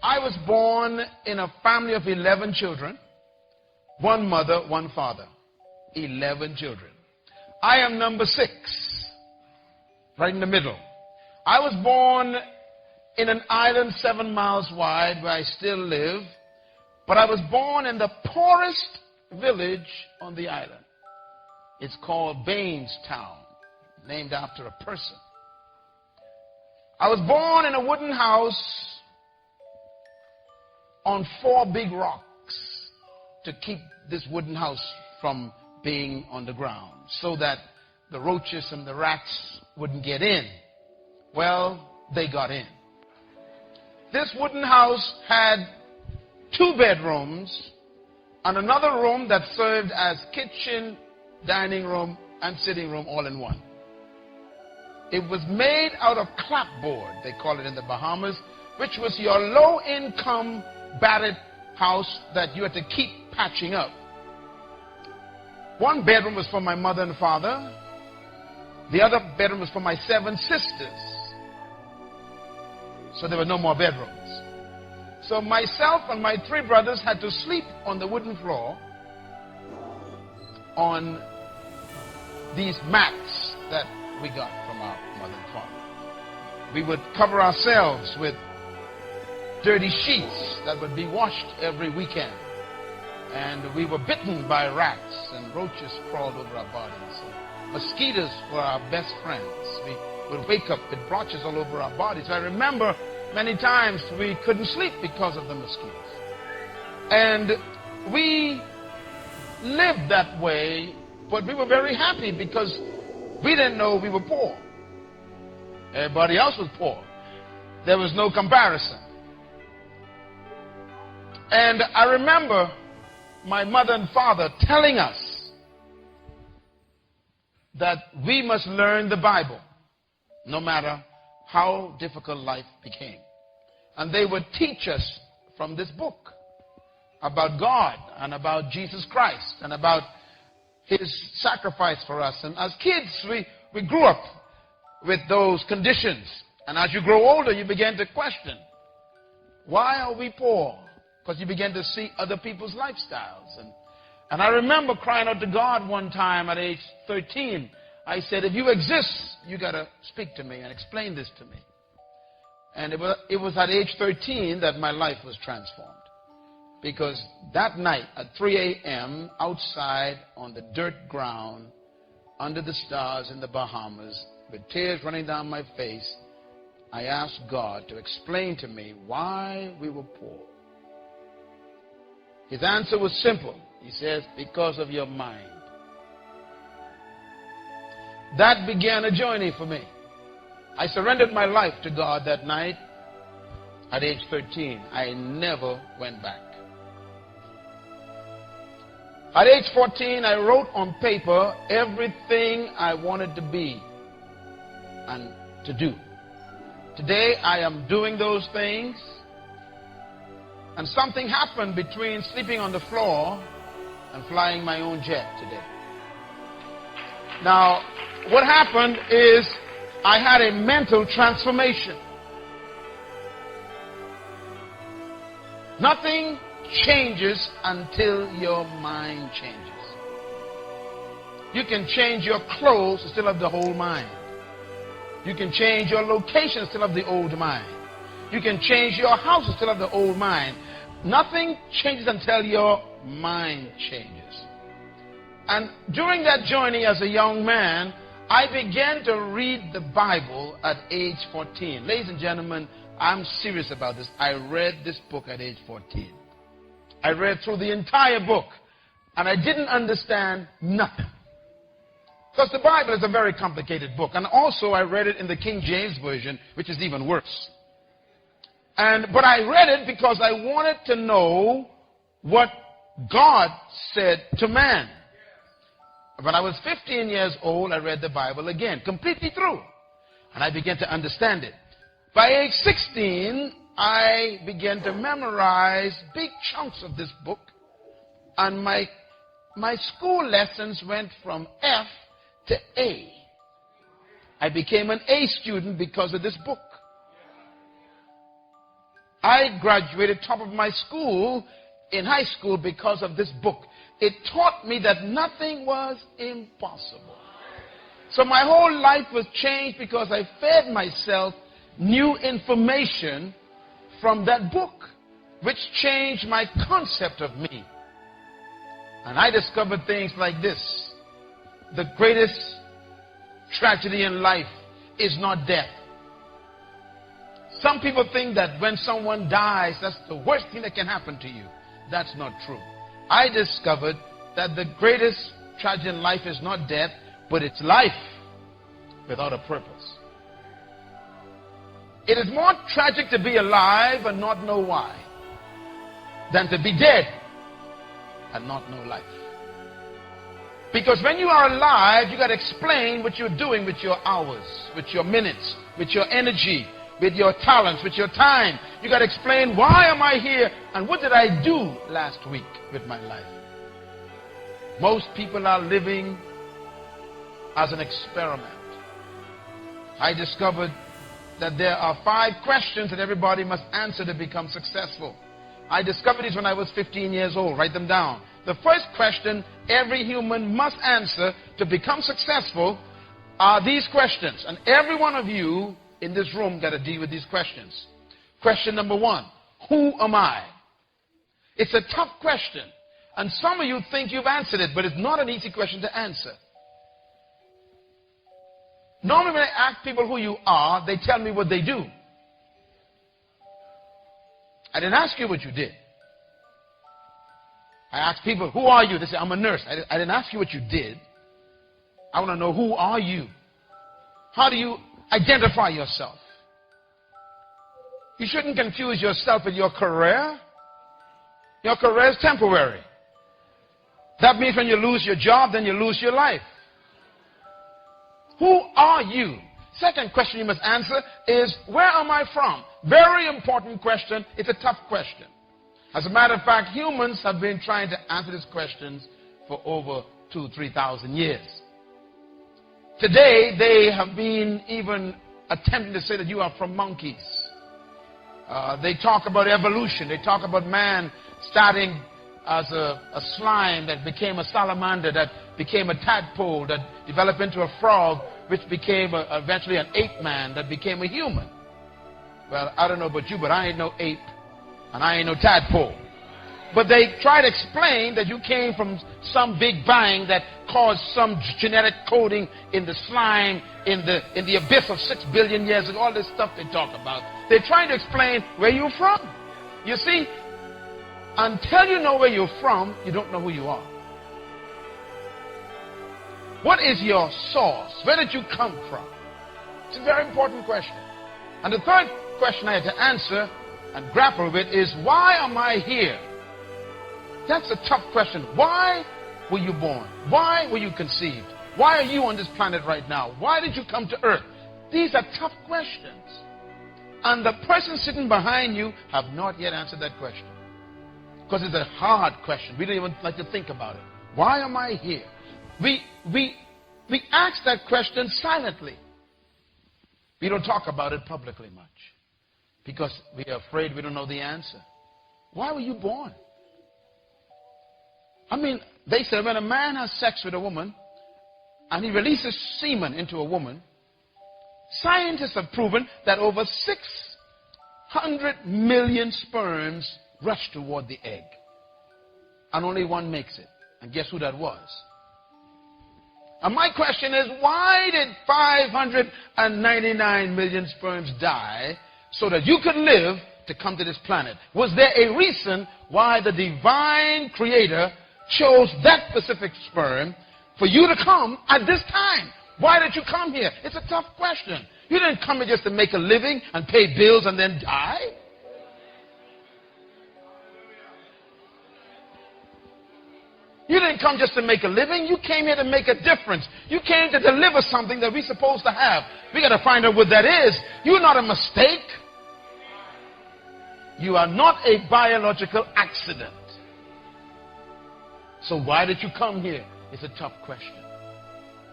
I was born in a family of 11 children, one mother, one father. 11 children. I am number 6, right in the middle. I was born in an island 7 miles wide where I still live, but I was born in the poorest village on the island. It's called Bainstown, named after a person. I was born in a wooden house on 4 big rocks to keep this wooden house from being on the ground so that the roaches and the rats wouldn't get in. Well, they got in. This wooden house had 2 bedrooms and another room that served as kitchen, dining room, and sitting room all in one. It was made out of clapboard, they call it in the Bahamas, which was your low-income battered house that you had to keep patching up. 1 bedroom was for my mother and father. The other bedroom was for my 7 sisters. So there were no more bedrooms. So myself and my 3 brothers had to sleep on the wooden floor on these mats that we got from our mother and father. We would cover ourselves with dirty sheets that would be washed every weekend. And we were bitten by rats and roaches crawled over our bodies. And mosquitoes were our best friends. We would wake up with blotches all over our bodies. I remember many times we couldn't sleep because of the mosquitoes. And we lived that way, but we were very happy because we didn't know we were poor. Everybody else was poor. There was no comparison. And I remember my mother and father telling us that we must learn the Bible no matter how difficult life became. And they would teach us from this book about God and about Jesus Christ and about his sacrifice for us. And as kids, we grew up with those conditions. And as you grow older, you begin to question, why are we poor? Because you begin to see other people's lifestyles. And I remember crying out to God one time at age 13. I said, if you exist, you got to speak to me and explain this to me. And it was at age 13 that my life was transformed. Because that night at 3 a.m. outside on the dirt ground, under the stars in the Bahamas, with tears running down my face, I asked God to explain to me why we were poor. His answer was simple. He says, because of your mind. That began a journey for me. I surrendered my life to God that night at age 13. I never went back. At age 14, I wrote on paper everything I wanted to be and to do. Today, I am doing those things. And something happened between sleeping on the floor and flying my own jet today. Now, what happened is I had a mental transformation. Nothing changes until your mind changes. You can change your clothes and still have the whole mind. You can change your location and still have the old mind. You can change your house and still have the old mind. Nothing changes until your mind changes. And during that journey as a young man, I began to read the Bible at age 14. Ladies and gentlemen, I'm serious about this. I read this book at age 14. I read through the entire book, and I didn't understand nothing. Because the Bible is a very complicated book. And also I read it in the King James Version, which is even worse. But I read it because I wanted to know what God said to man. When I was 15 years old, I read the Bible again, completely through. And I began to understand it. By age 16, I began to memorize big chunks of this book. And my school lessons went from F to A. I became an A student because of this book. I graduated top of my school in high school because of this book. It taught me that nothing was impossible. So my whole life was changed because I fed myself new information from that book, which changed my concept of me. And I discovered things like this. The greatest tragedy in life is not death. Some people think that when someone dies, that's the worst thing that can happen to you. That's not true. I discovered that the greatest tragedy in life is not death, but it's life without a purpose. It is more tragic to be alive and not know why than to be dead and not know life. Because when you are alive, you got to explain what you're doing with your hours, with your minutes, with your energy, with your talents, with your time. You got to explain, why am I here and what did I do last week with my life? Most people are living as an experiment. I discovered that there are 5 questions that everybody must answer to become successful. I discovered these when I was 15 years old. Write them down. The first question every human must answer to become successful are these questions. And every one of you in this room got to deal with these questions. Question number 1, who am I? It's a tough question. And some of you think you've answered it, but it's not an easy question to answer. Normally when I ask people who you are, they tell me what they do. I didn't ask you what you did. I asked people, who are you? They say, I'm a nurse. I didn't ask you what you did. I want to know, who are you? How do you identify yourself? You shouldn't confuse yourself with your career. Your career is temporary. That means when you lose your job, then you lose your life. Who are you? Second question you must answer is, where am I from? Very important question. It's a tough question. As a matter of fact, humans have been trying to answer these questions for over 2,000-3,000 years. Today, they have been even attempting to say that you are from monkeys. They talk about evolution. They talk about man starting as a slime that became a salamander, that became a tadpole, that developed into a frog, which became eventually an ape man, that became a human. Well, I don't know about you, but I ain't no ape, and I ain't no tadpole. But they try to explain that you came from some big bang that caused some genetic coding in the slime, in the abyss of 6 billion years ago, all this stuff they talk about. They're trying to explain where you're from. You see, until you know where you're from, you don't know who you are. What is your source? Where did you come from? It's a very important question. And the third question I had to answer and grapple with is, why am I here? That's a tough question. Why were you born? Why were you conceived? Why are you on this planet right now? Why did you come to earth? These are tough questions. And the person sitting behind you have not yet answered that question. Because it's a hard question. We don't even like to think about it. Why am I here? We ask that question silently. We don't talk about it publicly much. Because we are afraid we don't know the answer. Why were you born? I mean, they said when a man has sex with a woman and he releases semen into a woman, scientists have proven that over 600 million sperms rush toward the egg. And only one makes it. And guess who that was? And my question is, why did 599 million sperms die so that you could live to come to this planet? Was there a reason why the divine creator chose that specific sperm for you to come at this time? Why did you come here? It's a tough question. You didn't come here just to make a living and pay bills and then die. You didn't come just to make a living. You came here to make a difference. You came to deliver something that we're supposed to have. We got to find out what that is. You're not a mistake. You are not a biological accident. So why did you come here? It's a tough question.